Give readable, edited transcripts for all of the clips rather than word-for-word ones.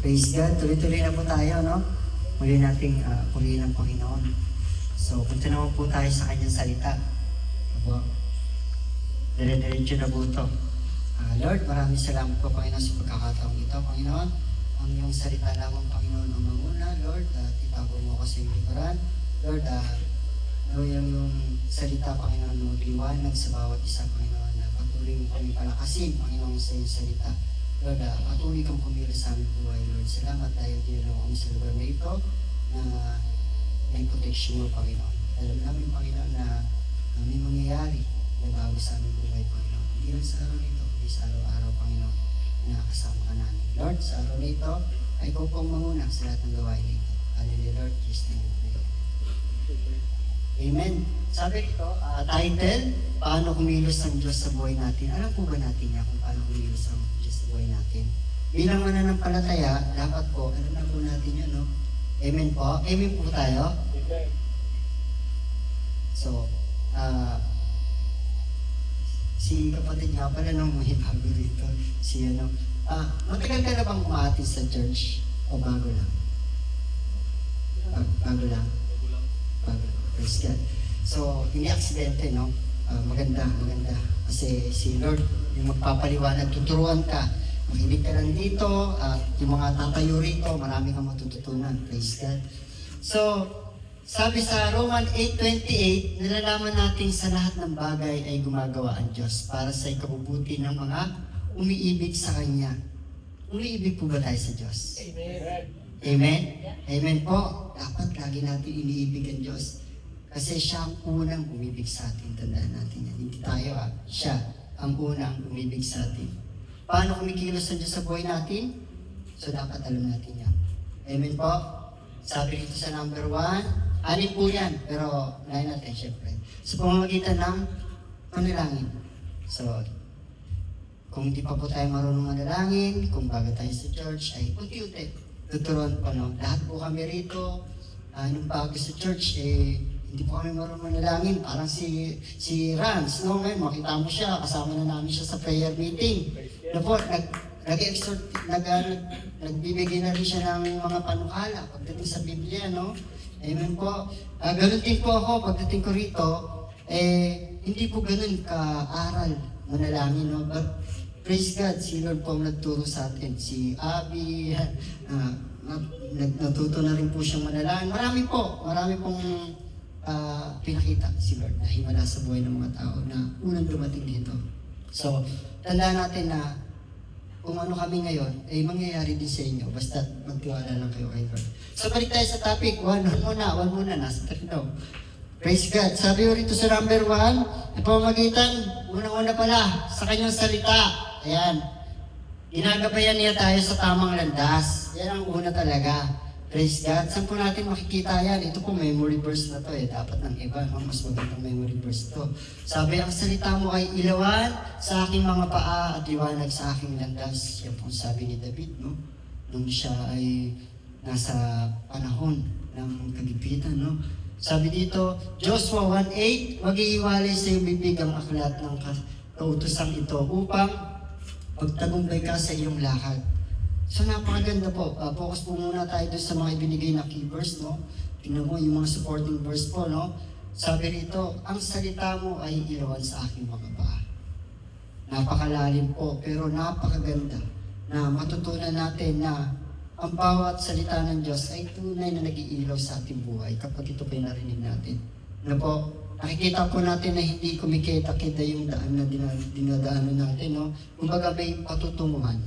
Praise God. Tuloy-tuloy na po tayo, no? Muli nating purihin ng Panginoon. So, punta naman po tayo sa kanyang salita. Apo, dire-diretso na po ito. Lord, maraming salamat po, Panginoon, sa pagkakataong ito, Panginoon. Ang iyong salita lamang, Panginoon, ang manguna, Lord, itago mo ko sa iyong likuran. Lord, yung salita, Panginoon, mo liwanag sa bawat isa, Panginoon, na patuloy mo kami palakasin, Panginoon, sa iyong salita. Lord, patuloy kang kumilos sa aming buhay, Lord. Salamat dahil tinulungan kami sa lugar na ito na may protection mo, Panginoon. Alam namin, Panginoon, na may mangyayari na bago sa aming buhay, Panginoon. Hindi lang sa araw nito, hindi sa araw-araw, Panginoon, na nakasama ka namin. Lord, sa araw na ito, ay ikaw pong manguna sa lahat ng gawain nito. Hallelujah, Lord. Jesus name we pray. Amen. Sabi ito, title, Paano Kumilos ang Diyos sa buhay natin. Alam po ba natin yan kung paano kumilos ang Diyos sa buhay natin? Bilang mananampalataya, dapat po, alam na po natin yun, no? Amen po. Amen po tayo. So, si kapatid nga pala nung may bago rito, matagal ka na bang umaatin sa church? O bago lang? Bago lang? Bago. Praise God. So, hindi aksidente, no? Maganda. Kasi si Lord, yung magpapaliwanag, tuturuan ka. Makinig ka lang dito, yung mga tatayo rito, marami kang matututunan. Praise God. So, sabi sa Roman 8:28, nalalaman natin sa lahat ng bagay ay gumagawa ang Diyos para sa ikabubuti ng mga umiibig sa Kanya. Umiibig po ba tayo sa Diyos? Amen. Amen? Amen po. Dapat lagi natin iniibig ang Diyos. Kasi siya ang unang umibig sa atin. Tandaan natin yan. Hindi tayo siya ang unang umibig sa atin. Paano kumikilos ang Diyos sa buhay natin? So dapat alam natin yan. Amen po? Sabi dito sa number 1, anin po yan. Pero unahin natin syempre. Sa pamamagitan ng panalangin. So, kung di pa po tayo marunong manalangin, kung bago tayo sa church, ay unti-unti. Tuturuan po, no? Lahat po kami rito, nung bago sa church, hindi po kami marunong manalangin. Parang si Rans, no? Ngayon, makita mo siya, kasama na namin siya sa prayer meeting. Na po, nagbibigay na rin siya ng mga panukala pagdating sa Biblia, no? Amen po. Ganun din po ako, pagdating ko rito, hindi po ganun ka-aral manalangin, no? But, praise God, si Lord po ang nagturo sa atin. Si Abby, natuto na rin po siyang manalangin. Marami pong pinakita si Lord na himala sa buhay ng mga tao na unang dumating dito. So, tandaan natin na kung ano kami ngayon, ay mangyayari din sa inyo. Basta magtiwala lang kayo kay Lord. So, balik tayo sa topic. One muna. Nasa daw. Praise God. Sabi ko rito sa number 1, pamamagitan, unang-una pala, sa kanyang salita. Ayan. Ginagabayan niya tayo sa tamang landas. Yan ang una talaga. Praise God. Saan po natin makikita yan? Ito po memory verse na to Dapat ng iba, mas magandang memory verse to. Sabi, ang salita mo ay ilawan sa aking mga paa at liwanag sa aking landas. Yan po sabi ni David, no? Nung siya ay nasa panahon ng kagipitan, no? Sabi dito, Joshua 1:8, huwag iiwalay sa iyong bibig ang aklat ng kautosang ito upang magtagumpay ka sa iyong lakad. So napakaganda po. Focus po muna tayo doon sa mga ibinigay na key verse, no? Tingnan mo yung mga supporting verse po, no? Sabi rito, ang salita mo ay ilawan sa aking mga paa. Napakalalim po, pero napakaganda na matutunan natin na ang bawat salita ng Diyos ay tunay na nag-iilaw sa ating buhay kapag ito pa narinig natin. Ano po? Nakikita po natin na hindi kumikita-kita yung daan na dinadaanan natin, no? Kumbaga may patutunguhan.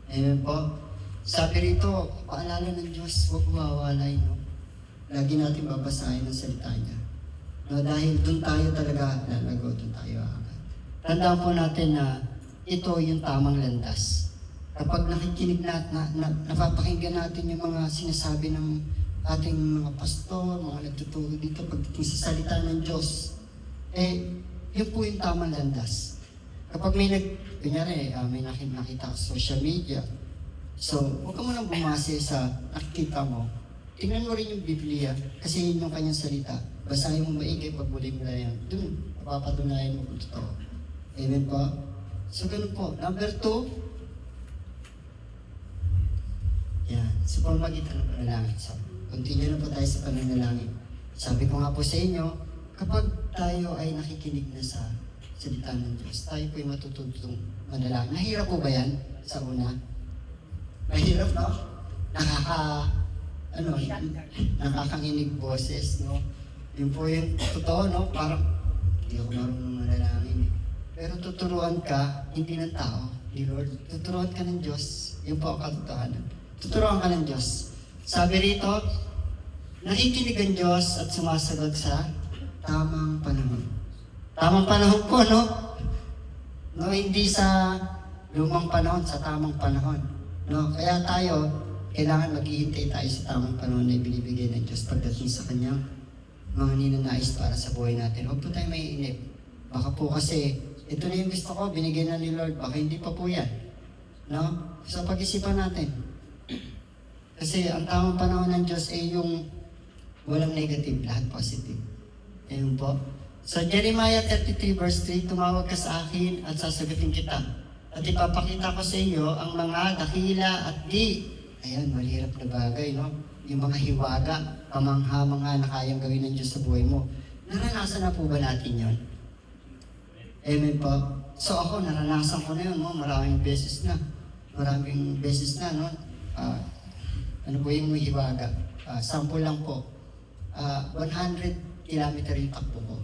Amen po? Sabi rito, paalala ng Diyos, huwag mawawalay, no? Lagi natin babasahin ang salita niya. No, dahil doon tayo talaga lalago, doon tayo agad. Tandaan po natin na ito yung tamang landas. Kapag nakikinig napapakinggan natin yung mga sinasabi ng ating mga pastor, mga nagtuturo dito pagdating sa salita ng Diyos, yun po yung tamang landas. Kapag may may nakita sa social media, so, huwag ka munang bumase sa nakikita mo. Tingnan mo rin yung Biblia, kasi yun yung kanyang salita. Basahin mo maigi, pagbuli mo na yan. Doon, mapapatunayan mo kung totoo. Amen po? So, ganun po. Number 2, yan. sa pamamagitan ng panalangin. So, continue na po tayo sa pananalangin. Sabi ko nga po sa inyo, kapag tayo ay nakikinig na sa salita ng Diyos, tayo po ay matututong manalangin. Nahirap po ba yan sa una? Mahirap, no? Nakakanginig boses, no? Yun po yung totoo, no? Parang, hindi ako marunong manalangin eh. Pero tuturuan ka, hindi ng tao, ni Lord. Tuturuan ka ng Diyos. Yun po ang katotohanan. Tuturuan ka ng Diyos. Sabi rito, nakikinig ang Diyos at sumasagot sa tamang panahon. Tamang panahon po, no? No, hindi sa lumang panahon, sa tamang panahon. No? Kaya tayo, kailangan maghihintay tayo sa tamang panahon na ibinibigay ng Diyos pagdating sa Kanyang mga ninanais para sa buhay natin. Huwag po tayo maiinip. Baka po kasi, ito na yung gusto ko, binigyan na ni Lord, baka hindi pa po yan. No? So pag-isipan natin. Kasi ang tamang panahon ng Diyos ay yung walang negative, lahat positive. Ayun po. So Jeremiah 33 verse 3, tumawag ka sa akin at sasagutin kita. At ipapakita ko sa iyo ang mga dakila at di. Ayan, malirap na bagay, no? Yung mga hiwaga, kamangha-mangha na kayang gawin ng Diyos sa buhay mo. Naranasan na po ba natin yon? Amen po. So ako, naranasan ko na yun, no? Maraming beses na, no? Ano po yung hiwaga? Sample lang po. 100 kilometer yung takbo ko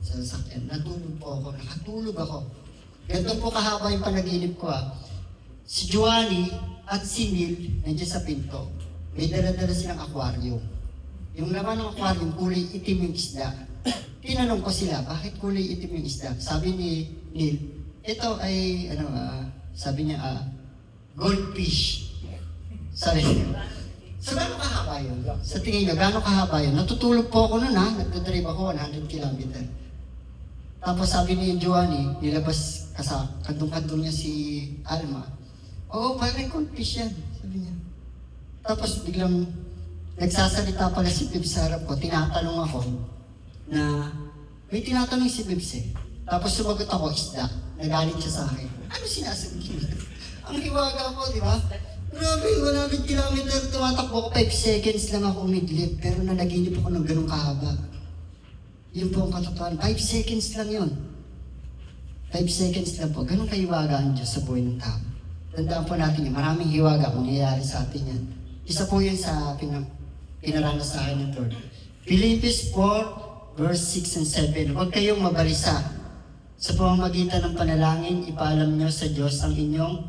sa sasakyan. Natulog po ako, nakatulog ako. Ganito po kahaba yung panaginip ko Si Joanny at si Neil nandiyan sa pinto. May dala-dala silang aquarium. Yung laman ng aquarium, kulay itim yung isda. Tinanong ko sila, bakit kulay itim yung isda? Sabi ni Neil, ito ay, sabi niya, goldfish. Sabi niya. So, gano'ng kahaba yun? Sa tingin niyo, gano'ng kahaba yun? Natutulog po ako nun nagdadrive ako 100 kilometer. Tapos sabi ni Joanny, nilabas kadung-kadung niya si Alma. Oo, parang goldfish yan, sabi niya. Tapos biglang nagsasalita pala si Pips sa harap ko, tinatanong ako na, may tinatanong si Pips Tapos sumagot ako, isda. Nagalit siya sa akin. Ano sinasabi niya? Ang hiwaga ko, di ba? Grabe, 100 kilometer, tumatakbo ko, 5 seconds lang ako umidlip, pero nanaginip ako ng ganung kahaba. Yun po ang katotohanan. 5 seconds lang yun. 5 seconds lang po. Ganun kahiwaga ang Diyos sa buhay ng tao. Tandaan po natin yun. Maraming hiwaga kung nangyayari sa atin yan. Isa po yun sa pinaranas sa akin ng Lord. Philippians 4, verse 6 and 7. Huwag kayong mabalisa. Sa pamamagitan ng panalangin, ipaalam nyo sa Diyos ang inyong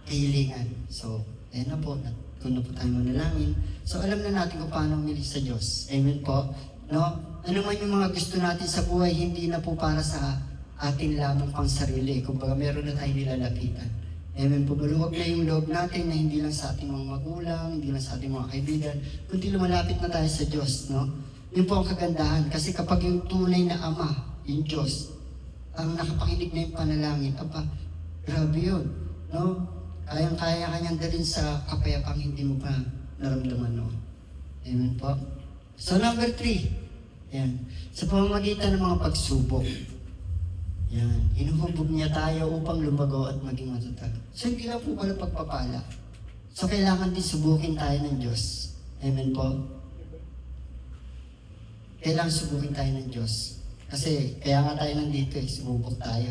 kahilingan. So, ayan na po. Kung na po tayo manalangin. So, alam na natin kung paano umili sa Diyos. Amen po. No? Ano man yung mga gusto natin sa buhay, hindi na po para sa atin lamang pang sarili. Kumbaga, meron na tayong nilalapitan. Amen po. Maluwag na yung loob natin na hindi lang sa ating mga magulang, hindi lang sa ating mga kaibigan, kundi lumalapit na tayo sa Diyos, no? Yun po ang kagandahan. Kasi kapag yung tunay na Ama, yung Diyos, ang nakapakinig na yung panalangin, grabe yun, no? Kayang-kaya kanyang dalhin sa kapayapang hindi mo pa naramdaman, no? Amen po. So, number 3. Yan. Sa pamamagitan ng mga pagsubok. Yan. Hinuhubog niya tayo upang lumago at maging matatag. So, hindi lang po pala pagpapala. So, kailangan din subukin tayo ng Diyos. Amen po? Kailangan subukin tayo ng Diyos. Kasi, kaya nga tayo nandito sumubok tayo.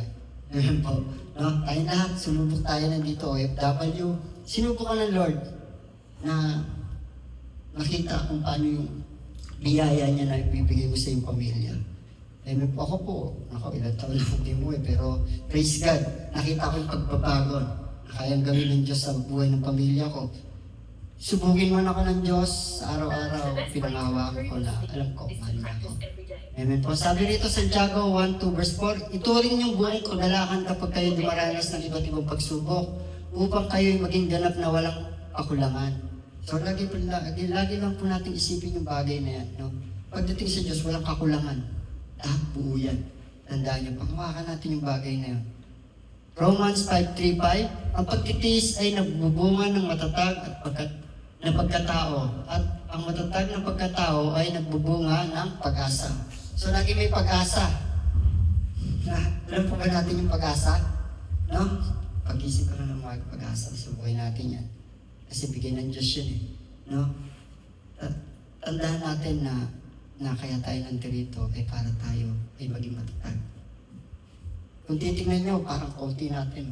Amen po? No? Tayo lahat, sumubok tayo nandito, OFW. Sinubok ka ng Lord na makita kung paano yung biyaya niya na ibibigay mo sa iyong pamilya. Amen po. Ako po, ilang taon na hindi mo pero praise God, nakita ko yung pagbabago na kayang gawin ng Diyos sa buhay ng pamilya ko. Subugin man ako ng Diyos, araw-araw, pinangawakan ko na, alam ko, mahal na ako. Amen po. Sabi rito sa Santiago 1:2 verse 4, ituring yung buong kagalakan kapag kayo dumaranas ng iba't ibang pagsubok upang kayo'y maging ganap na walang pakulangan. So, lagi lang po natin isipin yung bagay na yan, no? Pagdating sa Diyos, walang kakulangan. Buo yan. Tandaan niyo, panghawakan natin yung bagay na yun. Romans 5:3-5, ang pagtitiis ay nagbubunga ng matatag na pagkatao. At ang matatag na pagkatao ay nagbubunga ng pag-asa. So, lagi may pag-asa. Alam po ba natin yung pag-asa? No? Pag-isip ka na ng mga pag-asa sa buhay natin yan. Kasi bigay ng Diyos yun eh. No? Tandaan natin na kaya tayo nandito ay para tayo ay maging matatag. Kung titingnan nyo, parang konti natin.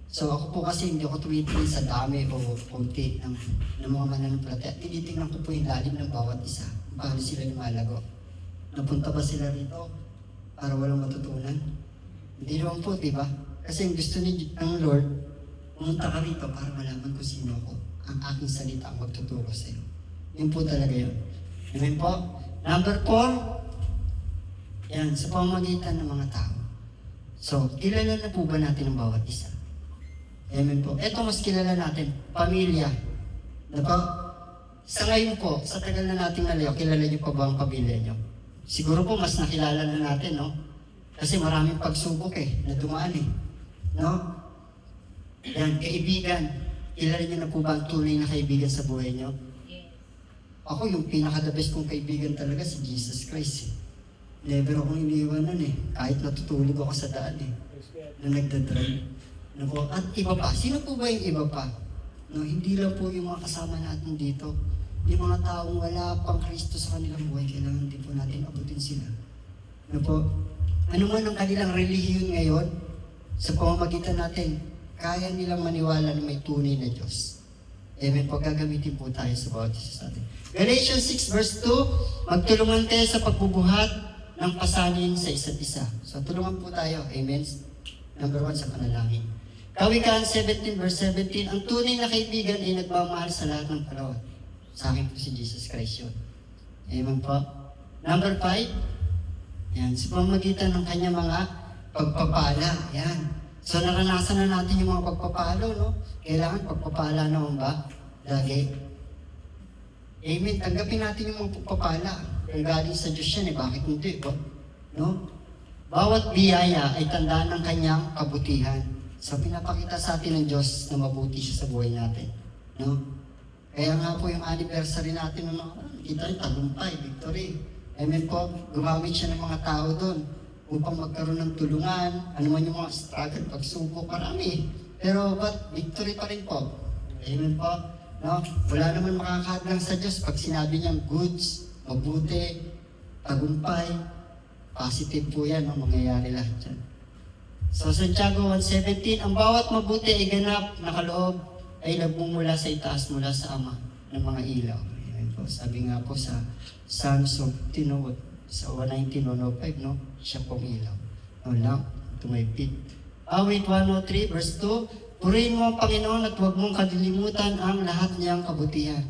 So ako po kasi hindi ako tumitingin sa dami o konti ng mga mananampalataya. Tinitingnan ko po yung lalim ng bawat isa. Paano sila lumalago. Napunta ba sila rito para walang matutunan? Hindi naman po, di ba? Kasi ang gusto ng Lord, pumunta ka rito para malaman ko sino ako. Ang aking salita ang magtuturo sa iyo. Yun po talaga yun. Amen po? Number 4, yan, sa pamamagitan ng mga tao. So, kilala na po ba natin ang bawat isa? Amen po. Ito mas kilala natin, pamilya. Diba? Sa ngayon po, sa tagal na nating nalayo, kilala niyo pa ba ang pamilya niyo? Siguro po mas nakilala na natin, no? Kasi maraming pagsubok na dumaan no? Yan, kaibigan. Kilala niyo na po ba ang tunay na kaibigan sa buhay niyo? Ako, yung pinaka-the best kong kaibigan talaga si Jesus Christ. Never akong iniiwanan kahit natutulog ako sa daan na nagdadrive. At iba pa, sino po ba yung iba pa? No, hindi lang po yung mga kasama natin dito. Yung mga taong wala pang Kristo sa kanilang buhay, kailangan din po natin abutin sila. Ano po? Ano man ang kanilang relihiyon ngayon, sa pamamagitan natin, kaya nilang maniwala na may tunay na Diyos. Amen po, gagamitin po tayo sa bawat isa sa atin. Galatians 6 verse 2, magtulungan kayo sa pagbubuhat ng pasanin sa isa't isa. So tulungan po tayo. Amen. Number 1 sa panalangin. Kawikaan 17 verse 17, ang tunay na kaibigan ay nagmamahal sa lahat ng panahon. Sa akin po si Jesus Christ yun. Amen po. Number 5, yan, sa pamamagitan ng kanyang mga pagpapala. Yan. So naranasan na natin yung mga pagpapalo, no? Kailangan pagpapala naman ba? Lagi. Amen. Tanggapin natin yung mga pagpapala. Kung galing sa Diyos yan, bakit hindi ba? No? Bawat biyaya ay tandaan ng kanyang kabutihan. So pinapakita sa atin ng Diyos na mabuti siya sa buhay natin. No? Kaya nga po yung anniversary natin, kita rin, tagumpay, victory. Amen po. Gumamit siya ng mga tao doon upang magkaroon ng tulungan, ano man yung mga struggle, pagsubok, marami. Pero victory pa rin po. Amen po. No? Wala naman makakahadlang sa Diyos pag sinabi niyang goods, mabuti, tagumpay, positive po yan, mangyayari lahat dyan. So Santiago 1:17, ang bawat mabuti ay ganap na kaloob ay nagmumula sa itaas mula sa Ama ng mga ilaw. Amen po. Sabi nga po sa Psalms of Tinawot, sa 119:105, no? Siya pong ilaw. No lang, to my feet. Awit 103 verse 2, purihin mo ang Panginoon at huwag mong kadilimutan ang lahat niyang kabutihan.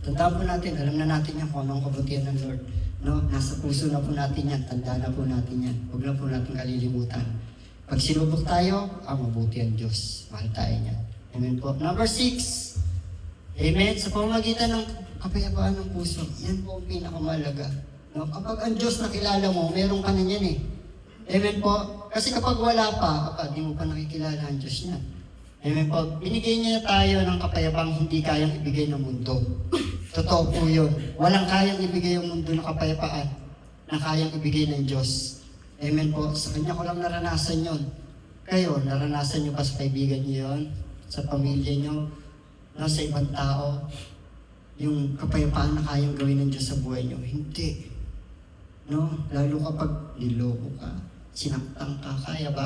Tandaan po natin, alam na natin yan kung anong kabutihan ng Lord. No? Nasa puso na po natin yan, tandaan na po natin yan. Huwag na po natin kalilimutan. Pag sinubok tayo, mabuti ang Diyos. Mahal tayo niyan. Amen po. Number 6. Amen. Sa pamamagitan ng kapayapaan ng puso, yan po ang pinakamalaga. No? Kapag ang Diyos nakilala mo, meron ka na yan Amen po. Kasi kapag wala pa, di mo pa nakikilala ang Diyos niya. Amen po. Binigay niya tayo ng kapayapang hindi kayang ibigay ng mundo. Totoo po yun. Walang kayang ibigay yung mundo na kapayapaan na kayang ibigay ng Diyos. Amen po. Sa Kanya ko lang naranasan yun. Kayo, naranasan niyo ba sa kaibigan niyo yun? Sa pamilya niyo? No, sa ibang tao? Yung kapayapaan na kayang gawin ng Diyos sa buhay niyo? Hindi. No? Lalo kapag niloko ka, sinaktan ka, kaya ba?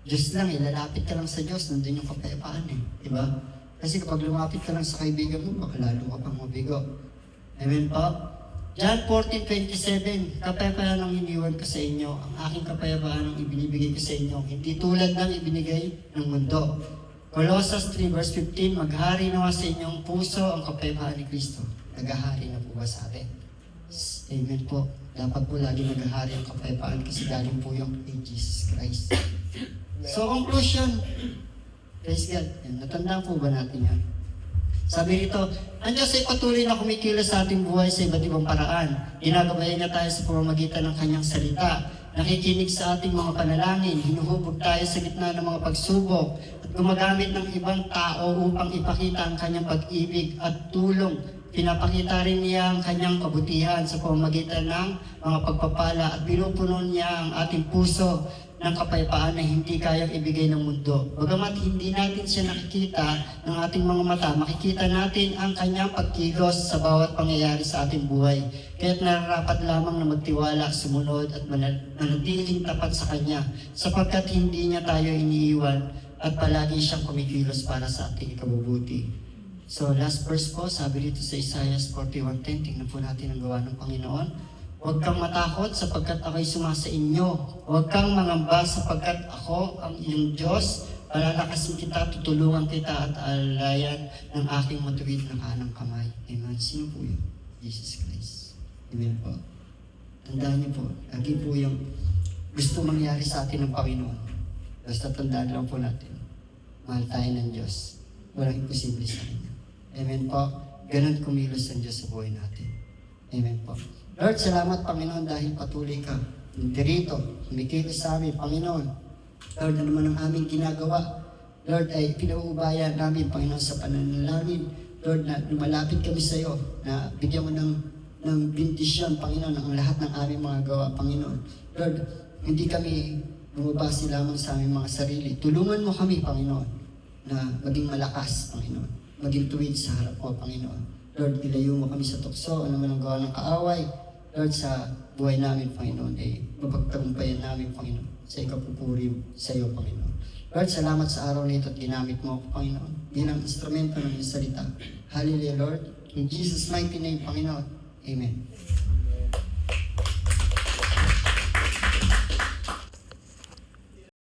Diyos lang lalapit ka lang sa Diyos, nandun yung kapayapaan diba? Kasi kapag lumapit ka lang sa kaibigan mo, baka lalo ka pang mabigo. Amen po? John 14:27, kapayapaan ang iniwan ko sa inyo, ang aking kapayapaan ang ibinibigay ko sa inyo, hindi tulad ng ibinigay ng mundo. Colossians 3 verse 15, maghari nawa sa inyong puso ang kapayapaan ni Kristo. Naghahari na po ba sa atin? Amen po. Dapat po lagi naghahari ang kapayapaan kasi galing po yung kay Jesus Christ. So, conclusion. Praise God. Natandaan po ba natin yan? Sabi rito, ang Diyos ay patuloy na kumikilos sa ating buhay sa iba't ibang paraan. Ginagabayan niya tayo sa pamamagitan ng kanyang salita. Nakikinig sa ating mga panalangin. Hinuhubog tayo sa gitna ng mga pagsubok. At gumagamit ng ibang tao upang ipakita ang kanyang pag-ibig at tulong. Pinapakita rin niya ang kanyang kabutihan sa pamamagitan ng mga pagpapala at pinupuno niya ang ating puso ng kapayapaan na hindi kayang ibigay ng mundo. Bagamat hindi natin siya nakikita ng ating mga mata, makikita natin ang kanyang pagkilos sa bawat pangyayari sa ating buhay. Kaya't nararapat lamang na magtiwala, sumunod at manatiling tapat sa kanya, sapagkat hindi niya tayo iniiwan at palagi siyang kumikilos para sa ating ikabubuti. So last verse po, sabi dito sa Isaiah 41:10, tingnan po natin ang gawa ng Panginoon. Huwag kang matakot sapagkat ako'y sumasa inyo. Huwag kang mangamba sapagkat ako ang iyong Diyos. Palalakasin kita, tutulungan kita at alalayan ng aking matuwid na kanang kamay. Amen. Sino po yun? Jesus Christ. Amen po. Tandaan niyo po, lagi po yung gusto mangyari sa atin ng Panginoon. Basta tandaan lang po natin, mahal tayo ng Diyos. Walang imposible sa Kanya. Amen po. Ganun kumilos ang Diyos sa buhay natin. Amen po. Lord, salamat Panginoon dahil patuloy ka. Dirito, humikilos sa amin, Panginoon. Lord, ano man ang aming ginagawa, Lord, ay pinauubayan namin, Panginoon, sa pananalangin. Lord, na lumalapit kami sa iyo, na bigyan mo ng bendisyon, Panginoon, ang lahat ng aming mga gawa, Panginoon. Lord, hindi kami bumabase lamang sa aming mga sarili. Tulungan mo kami, Panginoon, na maging malakas, Panginoon. Maging tuwid sa harap mo, Panginoon. Lord, ilayo mo kami sa tukso, ano man ang gawa ng kaaway. Lord, sa buhay namin, Panginoon, mapagtagumpayan namin, Panginoon, sa ikapupuri sa iyo, Panginoon. Lord, salamat sa araw na ito at ginamit mo ako, Panginoon, bilang instrumento ng iyong salita. Hallelujah, Lord. In Jesus' mighty name, Panginoon. Amen.